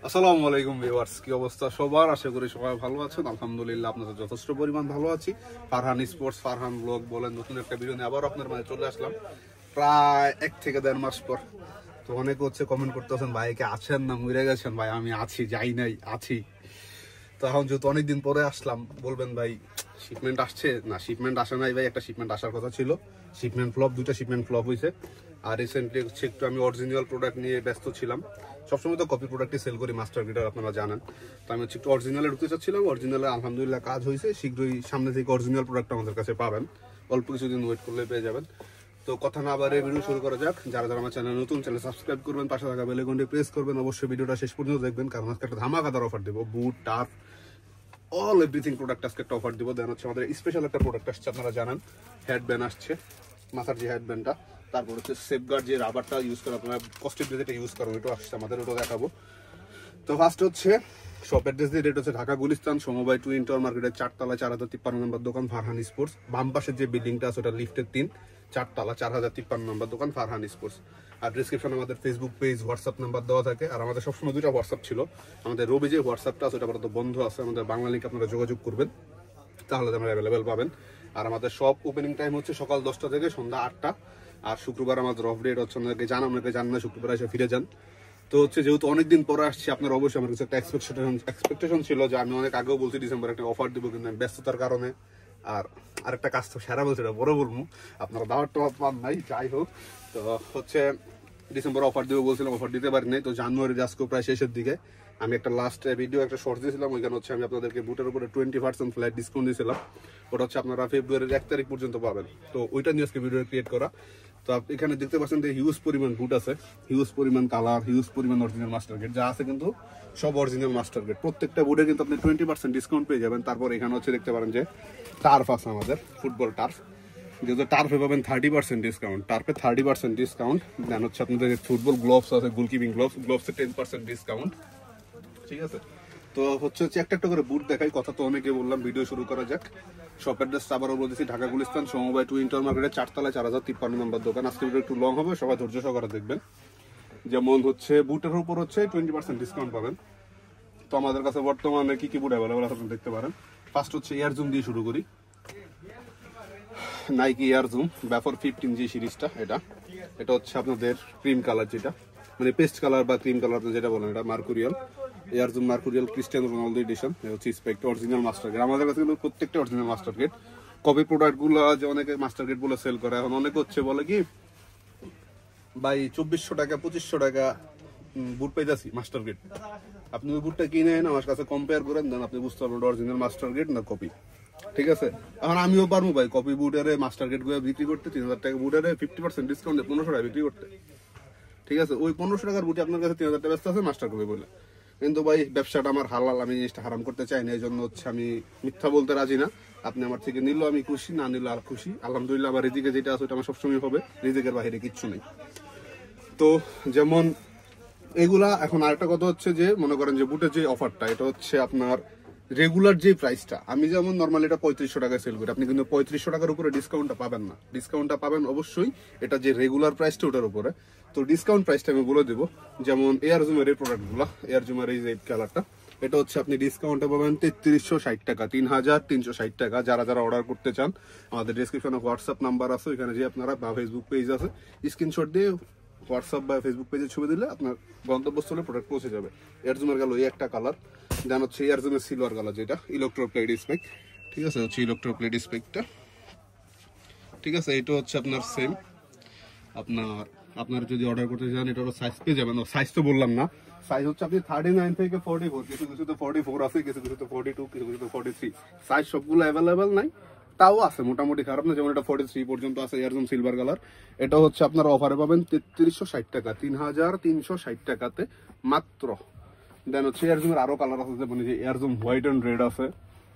আসসালামু আলাইকুম ভিউয়ার্স, কি অবস্থা সবার? আশা করি সবাই ভালো আছেন। আলহামদুলিল্লাহ আপনাদের যথেষ্ট পরিমাণ ভালো আছি। ফারহান স্পোর্টস, ফারহান ব্লগ বলেন, নতুন একটা ভিডিও নিয়ে আবার আপনার মাঝে চলে আসলাম প্রায় 1 থেকে 1.5 মাস পর। তো অনেকে হচ্ছে কমেন্ট করতেছেন, ভাইকে আছেন না মরে গেছেন? ভাই আমি আছি, যাই নাই, আছি। তো এখন যেহেতু অনেকদিন পরে আসলাম, বলবেন ভাই শিপমেন্ট আসছে না? শিপমেন্ট আসে নাই ভাই, একটা শিপমেন্ট আসার কথা ছিল, শিপমেন্ট ফ্লপ, 2টা শিপমেন্ট ফ্লপ হয়েছে। আর রিসেন্টলি হচ্ছে একটু আমি অরিজিনাল প্রোডাক্ট নিয়ে ব্যস্ত ছিলাম। সবসময় তো কপি প্রোডাক্টই সেল করি, মাস্টার গিটার আপনারা জানেন। তো আমি হচ্ছে একটু অরিজিনালে ঢুকতে চাচ্ছিলাম। অরিজিনালে আলহামদুলিল্লাহ কাজ হয়েছে, শীঘ্রই সামনে থেকে অরিজিনাল প্রোডাক্ট আমাদের কাছে পাবেন, অল্প কিছুদিন ওয়েট করলে পেয়ে যাবেন। তো কথা না বাড়িয়ে ভিডিও শুরু করা যাক। যারা যারা আমার চ্যানেল নতুন, চ্যানেল সাবস্ক্রাইব করবেন, পাশে থাকা বেল আইকনটি প্রেস করবেন, অবশ্যই ভিডিওটা শেষ পর্যন্ত দেখবেন, কারণ আজকে একটা ধামাকাদার অফার দেবো। বুট, টার্ফ, অল এভরিথিং প্রোডাক্ট আজকে একটা অফার দিব। দেন হচ্ছে আমাদের স্পেশাল একটা প্রোডাক্ট আসছে, আপনারা জানেন হেডব্যান্ড আসছে, মাথার যে হেডব্যান্ডটা, তারপর হচ্ছে সেফগার্ড যে রাবারটা ইউজ করে আপনারা কস্টের যেটা ইউজ করেন, ওইটা আসছে আমাদের, ওটা দেখাবো। তো ফার্স্ট হচ্ছে শপ অ্যাড্রেস দিয়ে, এটা হচ্ছে ঢাকা গুলিস্তান সমবায় টুইন টাওয়ার মার্কেটের 4 তলা 4053 নম্বর দোকান ফারহান স্পোর্টস। বাম পাশের যে বিল্ডিংটা আছে ওটা লিফটের 3, 4 তলা 4053 নম্বর দোকান ফারহান স্পোর্টস। আর ডিসক্রিপশনে আমাদের ফেসবুক পেজ, হোয়াটসঅ্যাপ নাম্বার দেওয়া থাকে। আর আমাদের সবসময় 2টা হোয়াটসঅ্যাপ ছিল। আমাদের রবি যে হোয়াটসঅ্যাপটা আছে ওটা আপাতত বন্ধ আছে, আমাদের বাংলা লিঙ্ক আপনারা যোগাযোগ করবেন, তাহলে আপনারা অ্যাভেলেবেল পাবেন। আর আমাদের সব ওপেনিং টাইম হচ্ছে সকাল 10টা থেকে সন্ধ্যা 8টা। আর শুক্রবার আমাদের অফ ডেট হচ্ছে, আপনাদেরকে অনেকে জান না, শুক্রবার এসে ফিরে যান। তো হচ্ছে যেহেতু অনেকদিন পরে আসছি, আপনার অবশ্যই আমার কাছে একটা এক্সপেকটেশন ছিল যে আমি অনেক আগেও বলছি ডিসেম্বর একটা অফার দিব, কিন্তু আমি ব্যস্ততার কারণে আর আরেকটা কাজ তো সেরা বলছে, এটা বড় বলবো, আপনারা দাওয়ারটা পান নাই। যাই হোক, তো হচ্ছে ডিসেম্বর অফার দিব বলছিলাম, অফার দিতে পারি নাই। তো জানুয়ারি আজকে প্রায় শেষের দিকে আমি একটা লাস্ট ভিডিও একটা শর্ট দিয়েছিলাম, ওইখানে হচ্ছে আমি আপনাদেরকে বুটের উপরে 20% ফ্ল্যাট ডিসকাউন্ট দিয়েছিলাম। ওটা হচ্ছে আপনারা ফেব্রুয়ারির 1 তারিখ পর্যন্ত পাবেন। তো ওইটা নিয়ে আজকে ভিডিও ক্রিয়েট করা। তো এখানে দেখতে পাচ্ছেন যে হিউজ পরিমাণ বুট আছে, হিউজ পরিমাণ কালার, হিউজ পরিমাণ অরিজিনাল মাস্টার গেট যা আছে, কিন্তু সব অরিজিনাল মাস্টার গেট। প্রত্যেকটা বুটে কিন্তু আপনি 20% ডিসকাউন্ট পেয়ে যাবেন। তারপর এখানে হচ্ছে দেখতে পারেন যে টার্ফ আছে আমাদের, ফুটবল টার্ফ, যেহেতু টার্ফে পাবেন 30% ডিসকাউন্ট, টার্ফে 30% ডিসকাউন্ট। দেন হচ্ছে আপনাদের ফুটবল গ্লোভস আছে, গোলকিপিং গ্লোভসে 10% ডিসকাউন্ট। ঠিক আছে, তো হচ্ছে একটা একটা করে বুট দেখাই, কথা তো অনেকে বললাম, ভিডিও শুরু করা যাক। শপ অ্যাড্রেস আবারও বলতেছি, ঢাকা গুলিস্তান সমবায় টুইন টাওয়ার মার্কেটের 4 তলায় 4053 নম্বর দোকান। আজকে ভিডিও একটু লং হবে, সবাই ধৈর্য সহকারে দেখবেন। যেমন হচ্ছে বুটের উপর হচ্ছে 20% ডিসকাউন্ট পাবেন। তো আমাদের কাছে বর্তমানে কি কি বুট অ্যাভেলেবল আছে আপনি দেখতে পারেন। ফার্স্ট হচ্ছে এয়ার জুম দিয়ে শুরু করি। নাইকি এয়ার জুম ব্যাফর 15 যে সিরিজটা, এটা হচ্ছে আপনাদের ক্রিম কালার, যেটা মানে পেস্ট কালার বা ক্রিম কালার যেটা বলেন, এটা Mercurial Air Zoom, Mercurial Cristiano Ronaldo edition. হচ্ছে স্পেক্ট অরিজিনাল মাস্টার গেট। আমাদের কাছে কিন্তু প্রত্যেকটা অরিজিনাল মাস্টার গেট। কপি প্রোডাক্টগুলো যে অনেকে মাস্টার গেট বলে সেল করে, এখন অনেকে হচ্ছে বলে কি ভাই 2400 টাকা 2500 টাকা বুট পাইতেছি মাস্টার গেট। আপনি ওই বুটটা কিনে এনে আমার কাছে কম্পেয়ার করেন, দেন আপনি বুঝতে পারবেন অরিজিনাল মাস্টার গেট না কপি। ঠিক আছে, এখন আমিও পারবো ভাই কপি বুটের মাস্টার গেট গুলো বিক্রি করতে, 3000 টাকা বুটের 50% ডিসকাউন্টে 1500 টাকা বিক্রি করতে। ঠিক আছে, ওই 1500 টাকার বুটি আপনার কাছে 3000 টাকা ব্যস্ত আছে মাস্টার কপি বলে। কিন্তু ভাই ব্যবসাটা আমার হালাল, আমি জিনিসটা হারাম করতে চাই না, এই জন্য হচ্ছে আমি মিথ্যা বলতে রাজি না। আপনি আমার থেকে নিলেও আমি খুশি, না নিলে আর খুশি। আলহামদুলিল্লাহ আমার রিজিকে যেটা আছে ওটা আমার সবসময় হবে, রিজিকের বাইরে কিচ্ছু নেই। তো যেমন এগুলা, এখন আরেকটা কথা হচ্ছে যে মনে করেন যে বুটের যে অফারটা, এটা হচ্ছে আপনার রেগুলার যে প্রাইসটা, আমি যেমন নর্মালি এটা 3500 টাকায় সেল করি, আপনি কিন্তু 3500 টাকার উপরে ডিসকাউন্টটা পাবেন না। ডিসকাউন্টটা পাবেন অবশ্যই এটা যে রেগুলার প্রাইসটা ওটার উপরে। তো ডিসকাউন্ট প্রাইসটা আমি বলে দেবো। যেমন এয়ার জুমের এই প্রোডাক্টগুলো, এয়ার জুমের এই যে কালারটা, এটা হচ্ছে আপনি ডিসকাউন্টে পাবেন 3360 টাকা, 3360 টাকা। যারা যারা অর্ডার করতে চান, আমাদের ডিসক্রিপশনে হোয়াটসঅ্যাপ নাম্বার আছে, ওইখানে যে আপনারা বা ফেসবুক পেজ আছে, স্ক্রিনশট দিয়ে হোয়াটসঅ্যাপ বা ফেসবুক পেজে ছবি দিলে আপনার গন্তব্যস্থলে প্রোডাক্ট পৌঁছে যাবে। এয়ার জুমের গেল এই একটা কালার। দেন হচ্ছে এয়ার জুমের সিলভার কালার, যেটা ইলেকট্রোপ্লেট স্পেক। ঠিক আছে, হচ্ছে ইলেকট্রোপ্লেট স্পেকটা। ঠিক আছে, এটা হচ্ছে আপনার সেম। আপনার যদি অর্ডার করতে চান, এটা সাইজ পেয়ে যাবেন। সাইজ তো বললাম না, সাইজ হচ্ছে আপনি 39 থেকে 44, কিছু কিছু তো 44 আছে, কিছু কিছু তো 42, কিছু কিছু তো 43। সাইজ সবগুলো অ্যাভেলেবেল নাই, তাও আছে মোটামুটি, খারাপ না। যেমন এটা 43 পর্যন্ত আছে এয়ারজুম সিলভার কালার। এটা হচ্ছে আপনার অফারে পাবেন 3360 টাকা, 3360 টাকাতে মাত্র। দেন হচ্ছে এয়ারজুমের আরো কালার আছে, যেমন যে এয়ারজুম হোয়াইট অ্যান্ড রেড আছে,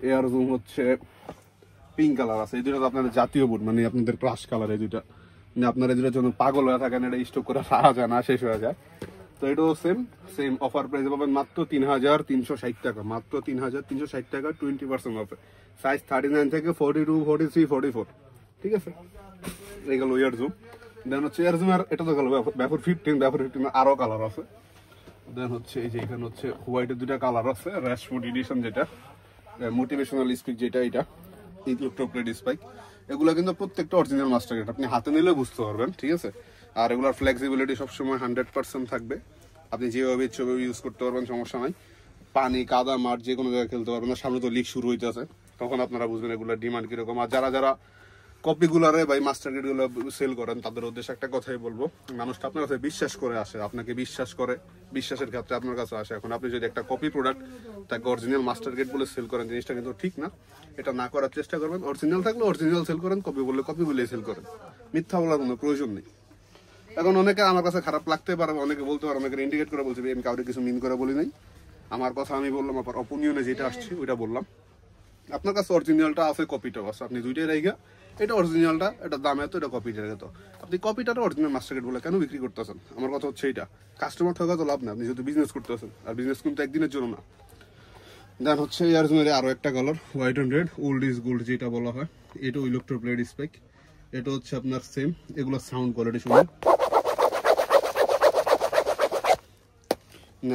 এয়ারজুম হচ্ছে পিঙ্ক কালার আছে। এই দুটো আপনাদের জাতীয় বুট, মানে আপনাদের ক্রাশ কালার। এই দুটা আপনারা এই দুটোর জন্য পাগল হয়ে থাকেন, এটা স্টক করে রাখা যায় না, শেষ হয়ে যায়। তো এটাও সেম অফার প্রাইসে পাবেন মাত্র 3360 টাকা, মাত্র 3360 টাকা, 20% অফে। সাইজ 39 থেকে 42, 43, 44। ঠিক আছে, এই গেল এয়ারজুম। দেন হচ্ছে এয়ারজুম, আর এটা তো গেল ব্যাফর 15। ব্যাফর 15 আরো কালার আছে। দেন হচ্ছে এই যে এখানে হচ্ছে হোয়াইটের দুটা কালার আছে, র্যাশফুড এডিশন যেটা, মোটিভেশনাল স্পিক যেটা, এটা ইলেকট্রোপ্লেট স্পাইক, এগুলো কিন্তু প্রত্যেকটা অরিজিনাল মাস্টার গ্রেড, আপনি হাতে নিলে বুঝতে পারবেন, ঠিক আছে। আর এগুলোর ফ্লেক্সিবিলিটি সবসময় 100% থাকবে, আপনি যেভাবে ইচ্ছে ইউজ করতে পারবেন, সমস্যা নাই। পানি, কাদা, মাঠ যে কোনো জায়গায় খেলতে পারবেন। সামনে তো লিগ শুরু হইতেছে, তখন আপনারা বুঝবেন এগুলোর ডিমান্ড কিরকম। আর যারা যারা কপিগুলারে বা মাস্টার গ্রেডগুলো সেল করেন, তাদের উদ্দেশ্যে একটা কথাই বলবো, মানুষটা আপনার কাছে বিশ্বাস করে আসে, আপনাকে বিশ্বাস করে, বিশ্বাসের ক্ষেত্রে আপনার কাছে আসে। এখন আপনি যদি একটা কপি প্রোডাক্ট তাকে অরিজিনাল মাস্টার গ্রেড বলে সেল করেন, জিনিসটা কিন্তু ঠিক না, এটা না করার চেষ্টা করবেন। অরিজিনাল থাকলে অরিজিনাল সেল করেন, কপি বললে কপি বলে সেল করেন, মিথ্যা বলার কোনো প্রয়োজন নেই। এখন অনেকে আমার কাছে খারাপ লাগতে পারে, অনেকে বলতে পারে, অনেকে ইন্ডিকেট করে বলছে আমি কাউকে কিছু মিন করে বলি নাই, আমার কথা আমি বললাম, আপনার অপিনিয়নে যেটা আসছে ওইটা বললাম। আপনার কাছে অরিজিনালটা আছে, কপিটাও আছে, আপনি দুইটাই রাইগা, এটা অরিজিনালটা, এটা দাম এত, এটা কপিটা এত, আপনি কপিটাটা অরিজিনাল মাস্টার গ্রেড বলে কেন বিক্রি করতেছেন? আমার কথা হচ্ছে এইটা, কাস্টমার থাকা তো লাভ না, আপনি যেহেতু বিজনেস করতেছেন, আর বিজনেস কিন্তু একদিনের জন্য না। দেন হচ্ছে এয়ার জুমের আরো একটা colour, white and red, old is gold যেটা বলা হয়, এটা ইলেকট্রোপ্লেট স্পাইক, এটা হচ্ছে আপনার সেম, এগুলো সাউন্ড কোয়ালিটি শুনুন,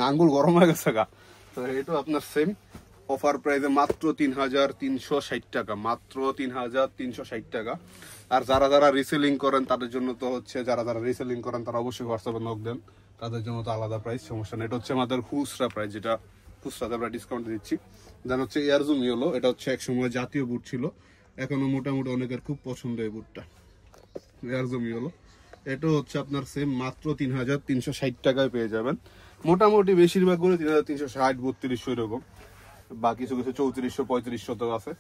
আঙ্গুল গরম হয়ে গেছে গা। তো এটা আপনার সেম, অফার প্রাইসে মাত্র 3360 টাকা, মাত্র 3360 টাকা। আর যারা যারা রিসেলিং করেন তাদের জন্য তো হচ্ছে, যারা যারা রিসেলিং করেন তারা অবশ্যই হোয়াটসঅ্যাপে নক দেন, তাদের জন্য তো আলাদা প্রাইস, সমস্যা নেই। এটা হচ্ছে আমাদের খুচরা প্রাইস, যেটা খুচরাতে আমরা ডিসকাউন্ট দিচ্ছি। দেন হচ্ছে এয়ারজুম ইয়েলো, এটা হচ্ছে এক সময় জাতীয় বুট ছিল, এখনো মোটামুটি অনেকের খুব পছন্দ এই বুটটা, এয়ারজুম ইয়েলো। এটা হচ্ছে আপনার সেম, মাত্র 3360 টাকায় পেয়ে যাবেন। মোটামুটি বেশিরভাগ করে 3360, 3200 এরকম, বা কিছু কিছু 3400, 3500 তো আছে।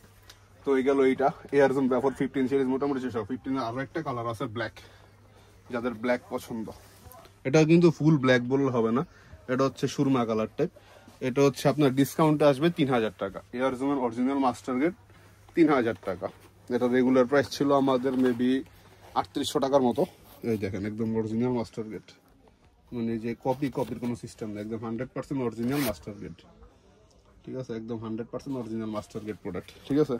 তো এই গেল এইটা এয়ারজুম ব্যাফর 15 সিরিজ, মোটামুটি শেষ। 15 আরো একটা কালার আছে ব্ল্যাক, যাদের ব্ল্যাক পছন্দ, এটা কিন্তু ফুল ব্ল্যাক বললে হবে না, এটা হচ্ছে সুরমা কালার টাইপ। এটা হচ্ছে আপনার ডিসকাউন্টে আসবে 3000 টাকা, এয়ারজুমের অরিজিনাল মাস্টার গ্রেড 3000 টাকা। এটা রেগুলার প্রাইস ছিল আমাদের মেবি 3800 টাকার মতো। এই দেখেন একদম অরিজিনাল মাস্টার গ্রেড, মানে যে কপির কোনো সিস্টেম নেই, একদম 100% অরিজিনাল মাস্টার গ্রেড, ঠিক আছে, একদম 100% অরিজিনাল মাস্টার গ্রেড প্রোডাক্ট, ঠিক আছে।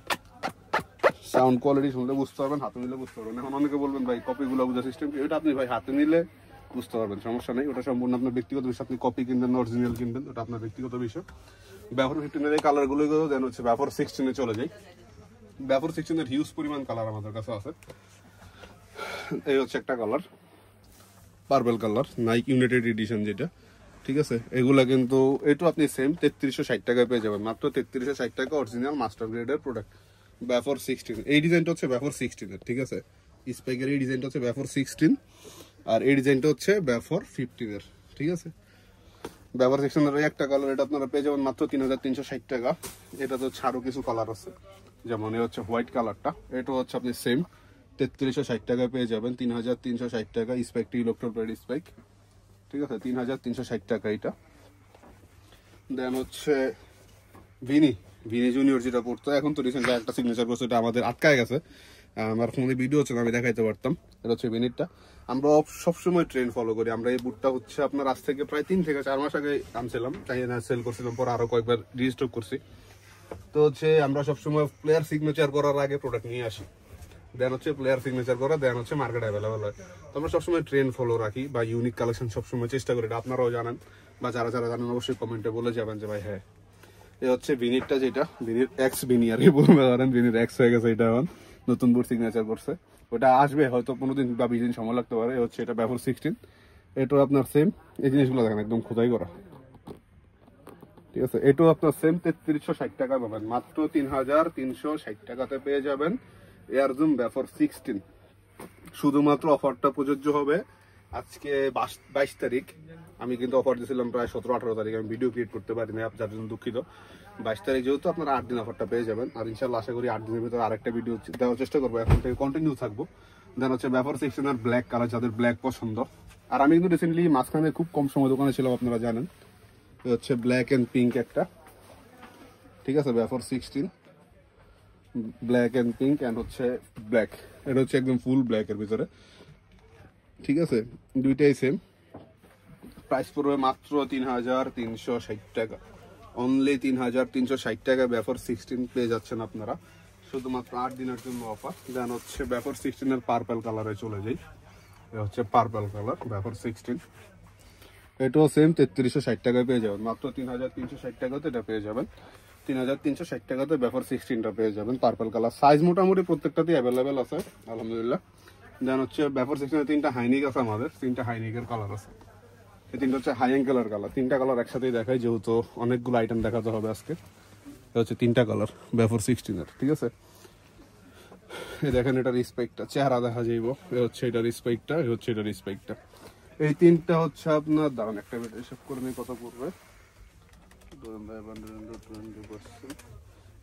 সাউন্ড কোয়ালিটি শুনলে বুঝতে পারবেন, হাতে নিলে বুঝতে পারবেন। এখন অনেকে বলবেন ভাই কপিগুলো বোঝা সিস্টেম কি, ওটা আপনি ভাই হাতে নিলে বুঝতে পারবেন, সমস্যা নেই, ওটা সম্পূর্ণ আপনার ব্যক্তিগত বিষয়, আপনি কপি কিনবেন না অরিজিনাল কিনবেন, ওটা আপনার ব্যক্তিগত বিষয়। ব্যাফর 15 এই কালারগুলো দেন হচ্ছে ব্যাফর 16 চলে যাই। ব্যাফর 16 হিউজ পরিমাণ কালার আমাদের কাছে আছে। এই হচ্ছে একটা colour, purple colour, Nike united edition যেটা, ঠিক আছে। এগুলা কিন্তু এটা আপনি সেম 3360 টাকায় পেয়ে যাবেন, মাত্র 3360 টাকা, অরিজিনাল মাস্টার গ্রেডের প্রোডাক্ট। ব্যাফর 16, এই ডিজাইনটা হচ্ছে ব্যাফর 16 এর, ঠিক আছে। স্পাইকের এই ডিজাইনটা হচ্ছে ব্যাফর 16, আর এই ডিজাইনটা হচ্ছে ব্যাফর 15 এর, ঠিক আছে। ব্যাফর 16 এর একটা কালার, এটা আপনারা পেয়ে যাবেন মাত্র 3360 টাকা। এটা তো আরো কিছু কালার আছে, যেমন এই হচ্ছে হোয়াইট কালারটা, এটা হচ্ছে আপনি সেম 3360 টাকায় পেয়ে যাবেন, 3360 টাকা। স্পাইকটি ইলেকট্রোপ্লেট স্পাইক, ঠিক আছে, 3360 টাকা এটা। দেন হচ্ছে ভিনি জুনিয়র যেটা পড়তো, এখন তো রিসেন্টলি একটা সিগনেচার করছে, এটা আমাদের আটকায় গেছে, আমার ফোনে ভিডিও হচ্ছে, আমি দেখাইতে পারতাম। এটা হচ্ছে ভিনিরটা, আমরা সবসময় ট্রেন্ড ফলো করি। আমরা এই বুটটা হচ্ছে আপনার আজ থেকে প্রায় 3 থেকে 4 মাস আগে আনছিলাম, চাইনা সেল করছিলাম, পরে আরো কয়েকবার রিস্টক করছি। তো হচ্ছে আমরা সবসময় প্লেয়ার সিগনেচার করার আগে প্রোডাক্ট নিয়ে আসি, দেন হচ্ছে প্লেয়ার সিগনেচার করা, দেন হচ্ছে মার্কেট অ্যাভেলেবল হয়। তো আমরা সবসময় ট্রেন্ড ফলো রাখি বা ইউনিক কালেকশন সবসময় চেষ্টা করি, এটা আপনারাও জানেন, বা যারা যারা জানেন অবশ্যই কমেন্টে বলে যাবেন যে ভাই হ্যাঁ। এই হচ্ছে ভিনিরটা, যেটা ভিনির এক্স ভিনি আর কি বলতে পারেন, ভিনির এক্স হয়ে গেছে, এটা এখন নতুন বুট সিগনেচার করছে, ওটা আসবে হয়তো 15 দিন বা 20 দিন সময় লাগতে পারে। হচ্ছে এটা ব্যাফর 16, এটাও আপনার সেম, এই জিনিসগুলো দেখেন একদম খোদাই করা, ঠিক আছে। এটাও আপনার সেম 3360 টাকা পাবেন, মাত্র 3360 টাকাতে পেয়ে যাবেন এয়ারজুম ব্যাফর 16। শুধুমাত্র অফারটা প্রযোজ্য হবে আজকে 22 তারিখ, আমি কিন্তু অফার দিয়েছিলাম প্রায় 17-18 তারিখ, আমি ভিডিও ক্রিয়েট করতে পারিনি, যার জন্য দুঃখিত। 22 তারিখ যেহেতু আপনারা 8 দিন অফারটা পেয়ে যাবেন, আর ইনশাল্লাহ আশা করি 8 দিনের ভিতরে আরেকটা ভিডিও দেওয়ার চেষ্টা করবো, এখন থেকে কন্টিনিউ থাকবো। দেন হচ্ছে ব্যাফর 16 আর ব্ল্যাক কালার, যাদের ব্ল্যাক পছন্দ। আর আমি কিন্তু রিসেন্টলি মাঝখানে খুব কম সময় দোকানে ছিলাম, আপনারা জানেন। হচ্ছে ব্ল্যাক এন্ড পিঙ্ক একটা, ঠিক আছে, ব্যাফর 16, ব্ল্যাক এন্ড পিঙ্ক এন্ড হচ্ছে ব্ল্যাক, এটা হচ্ছে একদম ফুল ব্ল্যাক এর ভিতরে, ঠিক আছে। দুইটাই সেম প্রাইস পড়বে মাত্র 3360 টাকা, অনলি 3360 টাকা ব্যাফর 16 পেয়ে যাচ্ছেন আপনারা, শুধুমাত্র 8 দিনের জন্য অফার। দেন হচ্ছে ব্যাফর 16 এর পার্পল কালারে চলে যাই, এটা হচ্ছে পার্পল কালার ব্যাফর 16, এটাও সেম 3360 টাকায় পেয়ে যাবেন, মাত্র 3360 টাকাতে এটা পেয়ে যাবেন। 3360 টাকাতে ব্যাফর 16টা পেয়ে যাবেন পার্পল কালার। সাইজ মোটামুটি প্রত্যেকটাতেই অ্যাভেলেবেল আছে আলহামদুলিল্লাহ। দেন হচ্ছে ব্যাফর 16 তিনটা হাইনিক আছে আমাদের, তিনটা হাইনিকের কালার আছে। এই তিনটা হচ্ছে হাই অ্যাঙ্গেলের কালার, তিনটা কালার একসাথেই দেখাই যেহেতু অনেকগুলো আইটেম দেখাতে হবে আজকে। এটা হচ্ছে তিনটা কালার ব্যাফর 16-এর, ঠিক আছে। এই দেখেন এটার স্পেকটা, চেহারা দেখা যাইব। এ হচ্ছে এটার স্পেকটা, এ হচ্ছে এটার স্পেকটা। এই তিনটা হচ্ছে আপনার দাঁড়ান একটা মিনিট হিসাব করে নিই কত পড়বে।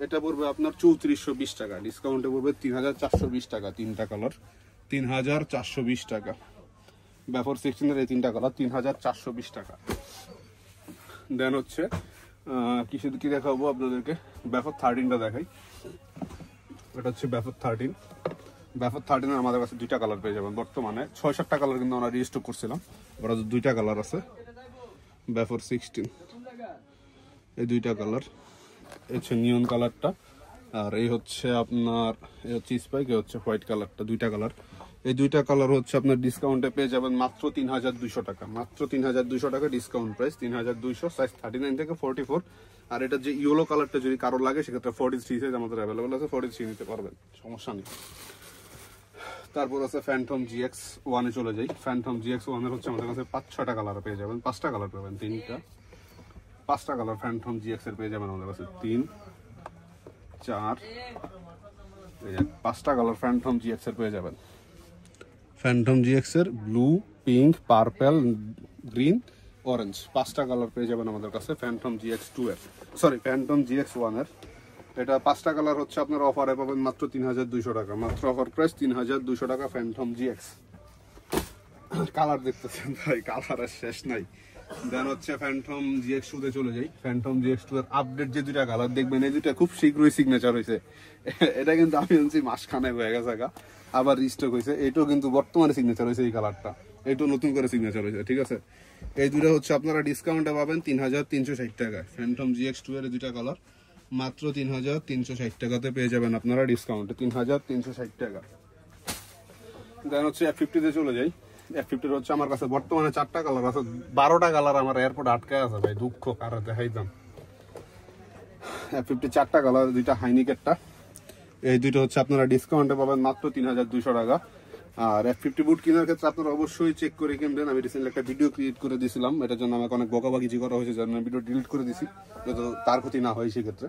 এটা পড়বে আপনার 3420 টাকা, ডিসকাউন্টে পড়বে 3420 টাকা। তিনটা কালার 3420 টাকা, ব্যাফর 16-এর এই তিনটা কালার 3420 টাকা। দেন হচ্ছে কি দেখাবো আপনাদেরকে, ব্যাফর 13টা দেখাই। এটা হচ্ছে ব্যাফর 13। ব্যাফর 13-এর আমাদের কাছে দুইটা কালার পেয়ে যাবেন বর্তমানে। 6-7টা কালার কিন্তু আমরা রিস্টক করছিলাম, ওরা দুইটা কালার আছে ব্যাফর 16। এই দুইটা কালার, এই হচ্ছে নিয়ন কালারটা, আর এই হচ্ছে আপনার এই হচ্ছে স্পাইক, এই হচ্ছে হোয়াইট কালারটা। দুইটা কালার, এই দুইটা কালার হচ্ছে আপনার ডিসকাউন্টে পেয়ে যাবেন মাত্র 3200 টাকা, মাত্র 3200 টাকা ডিসকাউন্ট প্রাইস 3200, সাইজ 39 থেকে 44। আর এটা যে ইয়েলো কালারটা যদি কারো লাগে সেক্ষেত্রে 43 সাইজ আমাদের অ্যাভেলেবল আছে, 43 নিতে পারবেন, সমস্যা নেই। তারপর আছে ফ্যান্টম GX1 এ চলে যাই। ফ্যান্টম GX1 এর হচ্ছে আমাদের কাছে 5-6টা কালার পেয়ে যাবেন, 5টা কালার পাবেন, 5টা কালার ফ্যান্টম GX এর পেয়ে যাবেন আমাদের কাছে। 3, 4, 5টা কালার ফ্যান্টম GX এর পেয়ে যাবেন। ফ্যান্টম GX এর blue, pink, purple, green, orange 5টা কালার পেয়ে যাবেন আমাদের কাছে ফ্যান্টম GX2 এর, সরি ফ্যান্টম GX1 এর। এটা 5টা কালার হচ্ছে আপনার অফারে পাবেন মাত্র 3200 টাকা, মাত্র অফার প্রাইস 3200 টাকা ফ্যান্টম GX। কালার দেখতেছেন ভাই, কালার আর শেষ নাই। দেন হচ্ছে ফ্যান্টম GX2 তে চলে যাই। ফ্যান্টম GX2 এর আপডেট যে দুইটা কালার দেখবেন, এই দুইটা খুব শীঘ্রই সিগনেচার হয়েছে। এটা কিন্তু আমি আনছি মাসখানে হয়ে গেছে, আবার রিস্টক হয়েছে। এটাও কিন্তু বর্তমানে সিগনেচার হয়েছে, এই কালারটা এটাও নতুন করে সিগনেচার হয়েছে, ঠিক আছে। এই দুইটা হচ্ছে আপনারা ডিসকাউন্টে পাবেন 3360 টাকায়। ফ্যান্টম GX2 এর দুইটা কালার মাত্র 3360 টাকাতে পেয়ে যাবেন আপনারা ডিসকাউন্টে, 3360 টাকা। দেন হচ্ছে F50 তে চলে যাই। F50 হচ্ছে আমার কাছে বর্তমানে 4টা কালার আছে, 12টা কালার আমার এয়ারপোর্ট আটকায় আছে ভাই, দুঃখ কার দেখাইতাম। F50 4টা কালার, দুইটা হাইনিকেরটা। এই দুইটা হচ্ছে আপনারা ডিসকাউন্টে পাবেন মাত্র 3200 টাকা। আর F50 বুট কেনার ক্ষেত্রে আপনারা অবশ্যই চেক করে কিনবেন। আমি রিসেন্টলি একটা ভিডিও ক্রিয়েট করে দিয়েছিলাম, এটার জন্য আমাকে অনেক বকাবাগিজি করা হয়েছে, যার ভিডিও ডিলিট করে দিছি যাতে তার ক্ষতি না হয় সেক্ষেত্রে।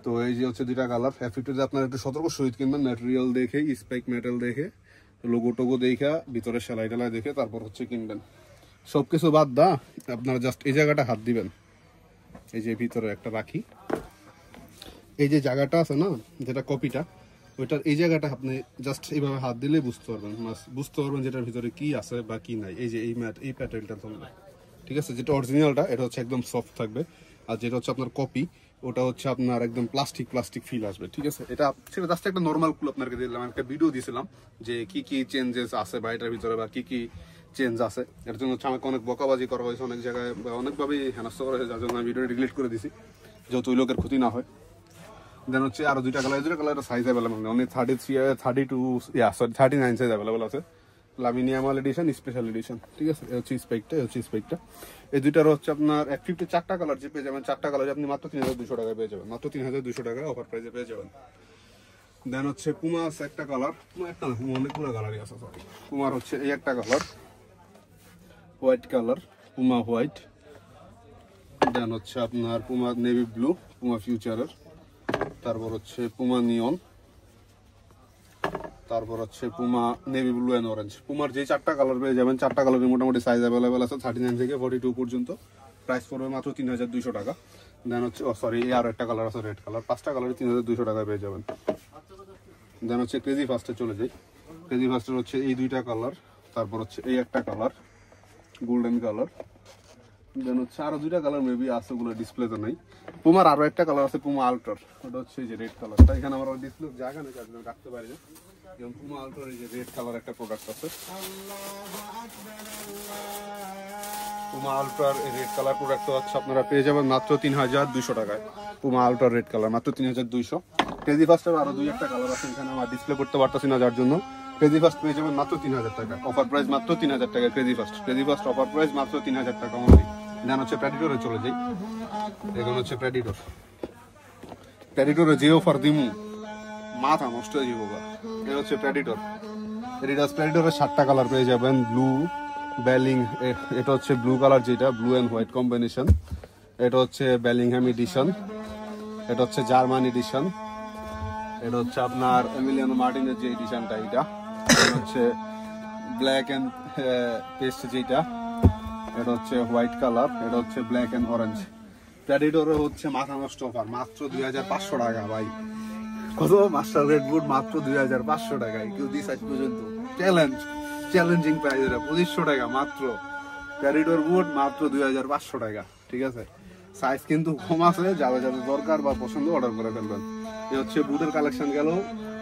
তো এই যে হচ্ছে দুইটা কালার F50 তে আপনারা একটু সতর্ক সহিত কিনবেন, ম্যাটেরিয়াল দেখে, স্পাইক মেটাল দেখে, লোগো টোগো দেখে, ভিতরে সেলাই টেলাই দেখে তারপর হচ্ছে কিনবেন। সবকিছু বাদ দা আপনারা জাস্ট এই জায়গাটা হাত দিবেন, এই যে ভিতরে একটা রাখি, এই যে জায়গাটা আছে না যেটা কপিটা, ওইটার এই জায়গাটা আপনি জাস্ট এইভাবে হাত দিলে বুঝতে পারবেন যেটার ভিতরে কি আছে বা কি নাই। এই যে এই প্যাটেলটা ধরবে, ঠিক আছে। যেটা অরিজিনালটা এটা হচ্ছে একদম সফট থাকবে, আর যেটা হচ্ছে আপনার কপি ওটা হচ্ছে আপনার একদম প্লাস্টিক ফিল আসবে, ঠিক আছে। এটা সেটা জাস্ট একটা নর্মাল ক্লু আপনাকে দিলাম, একটা ভিডিও দিয়েছিলাম যে কি কি চেঞ্জেস আছে বা এটার ভিতরে বা কি কি চেঞ্জ আছে। এর জন্য হচ্ছে আমাকে অনেক বকাবাজি করা হয়েছে অনেক জায়গায়, বা অনেকভাবেই হেনস্থ করা হয়েছে, যার জন্য আমি ভিডিওটা ডিলিট করে দিছি যেহেতু ওই লোকের ক্ষতি না হয়। দেন হচ্ছে আরো দুইটা কালার সাইজ অ্যাভেলেবল নেই, অনেক 39 সাইজ অ্যাভেলেবল আছে। লামিনিয়ামাল এডিশন, স্পেশাল এডিশন, ঠিক আছে। এই হচ্ছে স্পেকটা, এই দুইটার হচ্ছে আপনার F50 4টা কালার যে পেয়ে যাবেন, 4টা কালার আপনি মাত্র 3200 টাকায় পেয়ে যাবেন, মাত্র 3200 টাকায় অফার প্রাইসে পেয়ে যাবেন। দেন হচ্ছে পুমা আছে একটা কালার, পুমা একটা না, পুমা অনেকগুলো কালারই আছে, সরি। পুমার হচ্ছে এই একটা colour, white colour, Puma white. Then হচ্ছে আপনার পুমা নেভি ব্লু, পুমা ফিউচারের। তারপর হচ্ছে পুমা নিয়ন, তারপর হচ্ছে Puma navy blue and orange. পুমার যে 4টা কালার পেয়ে যাবেন, 4টা কালারের মোটামুটি সাইজ অ্যাভেলেবেল আছে 39 থেকে 42 পর্যন্ত, প্রাইস পড়বে মাত্র 3200 টাকা। দেন হচ্ছে সরি আর একটা কালার আছে রেড কালার, 5টা কালারে 3200 টাকায় পেয়ে যাবেন। দেন হচ্ছে ক্রেজি ফার্স্টে চলে যাই। ক্রেজি ফার্স্টের হচ্ছে এই দুইটা কালার, তারপর হচ্ছে এই একটা কালার গোল্ডেন কালার। দেন হচ্ছে আরো দুইটা কালার মেবি আছে, ওগুলো ডিসপ্লেতে নাই। পুমার আরো একটা কালার আছে পুমা আল্ট্রার, ওটা হচ্ছে এই যে রেড কালারটা। এখানে আমার ডিসপ্লে জায়গা নেই যার জন্য রাখতে পারি না। যেমন পুমা আল্ট্রার এই যে রেড কালার একটা প্রোডাক্ট আছে, পুমা আল্ট্রার এই রেড কালার প্রোডাক্ট হচ্ছে আপনারা পেয়ে যাবেন মাত্র 3200 টাকায়। পুমা আল্ট্রার রেড কালার মাত্র 3200। ক্রেজি ফার্স্টের আরো দুই একটা কালার আছে, এখানে আমার ডিসপ্লে করতে পারতেছি না যার জন্য। ক্রেজি ফার্স্ট পেয়ে যাবেন মাত্র 3000 টাকা, অফার প্রাইস মাত্র 3000 টাকা। ক্রেজি ফার্স্ট অফার প্রাইস মাত্র 3000 টাকা অনলি। দেন হচ্ছে প্রেডিটরে চলে যাই, এখন হচ্ছে প্রেডিটরে যে অফার দিমু মাথা নষ্ট হয়ে যাবো। এটা হচ্ছে প্রেডিটর, প্রেডিটরের 7টা কালার পেয়ে যাবেন। ব্লু বেলিং, এটা হচ্ছে ব্লু কালার, যেটা ব্লু এন্ড হোয়াইট কম্বিনেশন। এটা হচ্ছে বেলিংহ্যাম এডিশন, এটা হচ্ছে জার্মান এডিশন, এটা হচ্ছে আপনার এমিলিয়ানো মার্টিনের যে এডিশনটা, এটা হচ্ছে ব্ল্যাক এন্ড পেস্ট যেটা, এটা হচ্ছে হোয়াইট কালার, এটা হচ্ছে ব্ল্যাক এন্ড অরেঞ্জ। প্রেডিটরে হচ্ছে মাথা নষ্ট অফার মাত্র 2500 টাকা ভাই। কত মাস্টার গ্রেড বুট মাত্র 2500 টাকায়, কেউ দিস আজ পর্যন্ত। চ্যালেঞ্জিং প্রাইস, এটা 2500 টাকা মাত্র। প্রেডিটর বুট মাত্র 2500 টাকা, ঠিক আছে। সাইজ কিন্তু কম আছে, যাদের যাদের দরকার বা পছন্দ অর্ডার করে ফেলবেন। এই হচ্ছে বুটের কালেকশন গেল।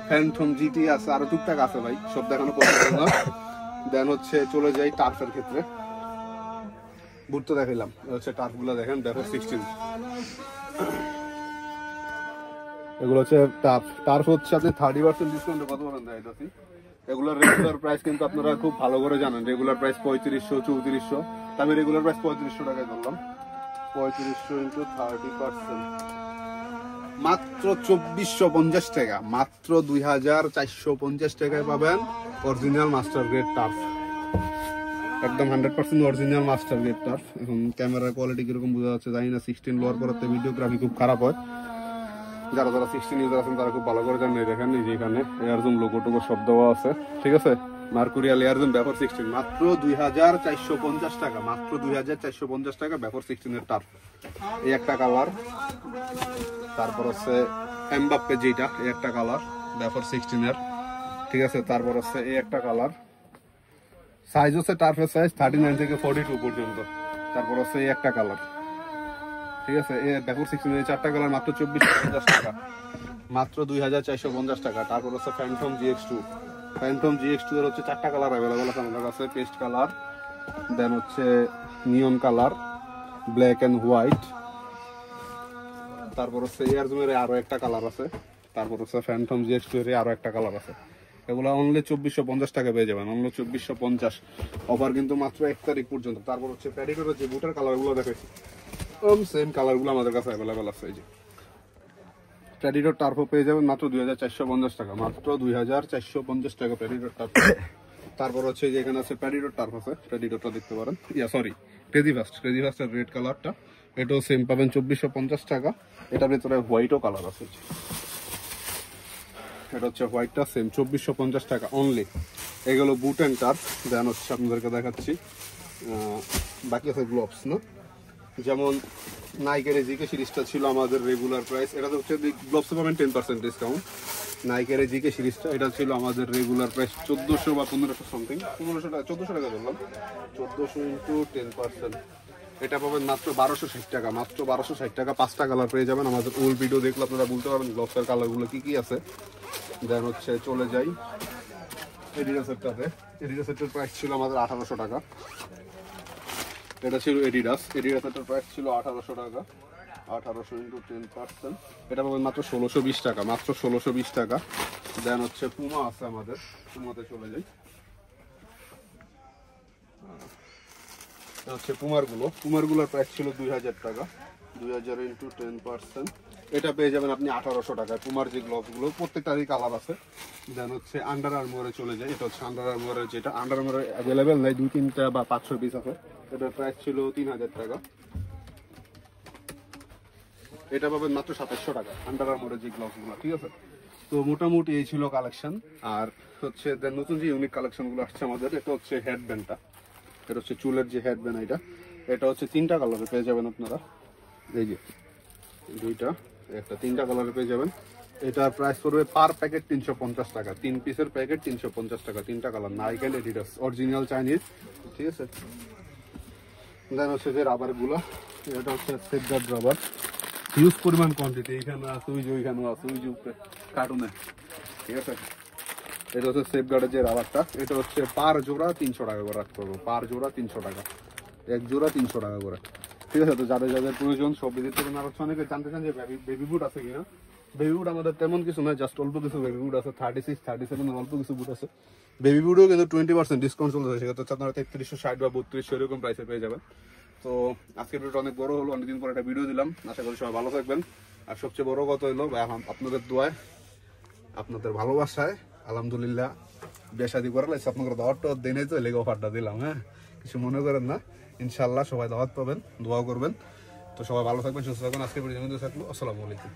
ফ্যান্টম জিটি আছে, আরো টুকটাক আছে ভাই, সব দেখানো পছন্দ না। দেন হচ্ছে চলে যাই টার্ফের ক্ষেত্রে। বুট তো দেখাইলাম, হচ্ছে টার্ফ গুলো দেখেন, দেখো 16। এগুলো হচ্ছে টার্ফ হচ্ছে আপনি 30% ডিসকাউন্টে কত পাবেন দেয় এটা। এগুলোর রেগুলার প্রাইস কিন্তু আপনারা খুব ভালো করে জানেন, রেগুলার প্রাইস 3500 3400, আমি রেগুলার প্রাইস 3500 টাকায় ধরলাম। 3500 ইন্টু 30% মাত্র 2450 টাকা, মাত্র 2450 টাকায় পাবেন অরিজিনাল মাস্টার গ্রেড টার্ফ, একদম 100% অরিজিনাল মাস্টার গ্রেড টার্ফ। এখন ক্যামেরার কোয়ালিটি কিরকম বোঝা যাচ্ছে জানি না, 16 লোয়ার করাতে ভিডিওগ্রাফি খুব খারাপ হয়। যারা 16 ইউজার আছেন তারা খুব ভালো করে জানেন। দেখেন এই যে এখানে এয়ারজুম লোগো টোগো সব দেওয়া আছে, ঠিক আছে। মার্কুরিয়াল এয়ারজুম ব্যাফর 16 মাত্র 2450 টাকা, মাত্র 2450 টাকা ব্যাফর 16 এর টার্ফ। এই একটা কালার, তারপর হচ্ছে এমবাপ্পে যেটা, এই একটা কালার ব্যাফর 16 এর, ঠিক আছে। তারপর হচ্ছে এই একটা কালার, সাইজ হচ্ছে টার্ফের সাইজ 39 থেকে 42 পর্যন্ত। তারপর হচ্ছে এই একটা কালার, ঠিক আছে। ব্যাফর 16 এর 4টা কালার মাত্র 2450 টাকা, মাত্র 2450 টাকা। তারপর হচ্ছে ফ্যান্টম GX2, এর হচ্ছে 4টা কালার অ্যাভেলেবল আছে আমাদের কাছে। পেস্ট কালার, দেন হচ্ছে neon colour, black and white, তারপর হচ্ছে এয়ারজুমের আরো একটা কালার আছে, তারপর হচ্ছে ফ্যান্টম GX2 এর আরো একটা কালার আছে। এগুলো অনলি 2450 টাকা পেয়ে যাবেন, অনলি 2450। অফার কিন্তু মাত্র 1 তারিখ পর্যন্ত। তারপর হচ্ছে প্রেডিটরের যে বুটের কালারগুলো দেখেছি, সেম কালারগুলো আমাদের কাছে অ্যাভেলেবল আছে। এই যে প্রেডিটর টার্ফও পেয়ে যাবেন মাত্র 2450 টাকা, মাত্র 2450 টাকা প্রেডিটর টার্ফ। তারপর হচ্ছে যে এখানে আছে প্রেডিটর টার্ফ আছে, প্রেডিটরটা দেখতে পারেন। ক্রেজি ফার্স্টের রেড কালারটা, এটাও সেম পাবেন 2450 টাকা। এটার ভিতরে হোয়াইটও কালার আছে, এটা হচ্ছে হোয়াইটটা সেম 2450 টাকা অনলি। এগুলো বুট অ্যান্ড টার্ফ। দেন হচ্ছে আপনাদেরকে দেখাচ্ছি বাকি আছে গ্লোভস, না যেমন নাইকের জিকে সিরিজটা ছিল আমাদের রেগুলার প্রাইস, এটা তো হচ্ছে গ্লোভসে পাবেন 10% ডিসকাউন্ট। নাইকের জিকে সিরিজটা এটা ছিল আমাদের রেগুলার প্রাইস 1400 বা 1500 সামথিং, 1500 টাকা 1400 টাকা ধরলাম, 1400 ইন্টু 10%, এটা পাবেন মাত্র 1260 টাকা, মাত্র 1260 টাকা। 5টা কালার পেয়ে যাবেন। আমাদের ওল্ড ভিডিও দেখলে আপনারা বলতে পারবেন গ্লোভসের কালারগুলো কি কি আছে। দেন হচ্ছে চলে যাই এডিডাসেরটাতে। এডিডাসের প্রাইস ছিল আমাদের 1800 টাকা, এটা ছিল এডিডাসের প্রাইস ছিল 1800 টাকা, 1800 ইন্টু 10%, এটা পাবেন মাত্র 1620 টাকা, মাত্র 1620 টাকা। দেন হচ্ছে পুমা আছে আমাদের, পুমাতে চলে যাই। হচ্ছে পুমারগুলোর প্রাইস ছিল 2000 টাকা, 2000 ইন্টু 10%, এটা পেয়ে যাবেন আপনি 1800 টাকায়। পুমার যে গ্লোভসগুলো প্রত্যেকটারই কালার আছে। দেন হচ্ছে আন্ডার আর্মারে চলে যায়। এটা হচ্ছে আন্ডার আর্মারের, যেটা আন্ডার আর্মারে অ্যাভেলেবেল নাই, 2-3টা বা 500 পিস আছে। এটার প্রাইস ছিল 3000 টাকা, এটা পাবেন মাত্র 2700 টাকা আন্ডার আর্মারের যে গ্লোভসগুলো, ঠিক আছে। তো মোটামুটি এই ছিল কালেকশন। আর হচ্ছে দেন নতুন যে ইউনিক কালেকশনগুলো আসছে আমাদের, এটা হচ্ছে হেডব্যান্ডটা, এটা হচ্ছে চুলের যে হেডব্যান্ড, এটা হচ্ছে 3টা কালারে পেয়ে যাবেন আপনারা। এই যে দুইটা, একটা 3টা কালারে পেয়ে যাবেন। এটার প্রাইস পড়বে পার প্যাকেট 350 টাকা, 3 পিসের প্যাকেট 350 টাকা, 3টা কালার, নাইকেল এডিডাস অরিজিনাল চাইনিজ, ঠিক আছে। দেন হচ্ছে যে রাবারগুলো, এটা হচ্ছে সেফগার্ড রাবার, হিউজ পরিমাণ কোয়ান্টিটি, এখানে আছে, ওই যে ওইখানে আছে, ওই যে উপরে কার্টুনে, ঠিক আছে। এটা হচ্ছে সেফগার্ডের যে রাবারটা, এটা হচ্ছে পার জোড়া 300 টাকা করে রাখতে হবে, পার জোড়া 300 টাকা, এক জোড়া 300 টাকা করে, ঠিক আছে। তো যাদের যাদের প্রয়োজন সব ভিজিট করবেন। আর হচ্ছে অনেকে জানতে চান যে বেবি বুট আছে কিনা, বেবি বুট আমাদের তেমন কিছু নয়, জাস্ট অল্প কিছু বেবি বুট আছে, 36, 37 অল্প কিছু বুট আছে। বেবি বুটও কিন্তু 20% ডিসকাউন্ট চলতেছে, সেক্ষেত্রে আপনারা 3360 বা 3200 এরকম প্রাইসে পেয়ে যাবেন। তো আজকের ভিডিওটা অনেক বড় হলো, অনেকদিন পর একটা ভিডিও দিলাম, আশা করি সবাই ভালো থাকবেন। আর সবচেয়ে বড় কথা হলো ভাই আপনাদের দোয়ায়, আপনাদের ভালোবাসায় আলহামদুলিল্লাহ বিয়ে শাদী করা লাগছে, আপনাদের দাওয়াতটা দিনে তো লেগে অফারটা দিলাম। হ্যাঁ, কিছু মনে করেন না, ইনশাল্লাহ সবাই দাওয়াত পাবেন, দোয়া করবেন। তো সবাই ভালো থাকবেন, সুস্থ থাকবেন। আজকের ভিডিও থাকলো, আসসালামু আলাইকুম।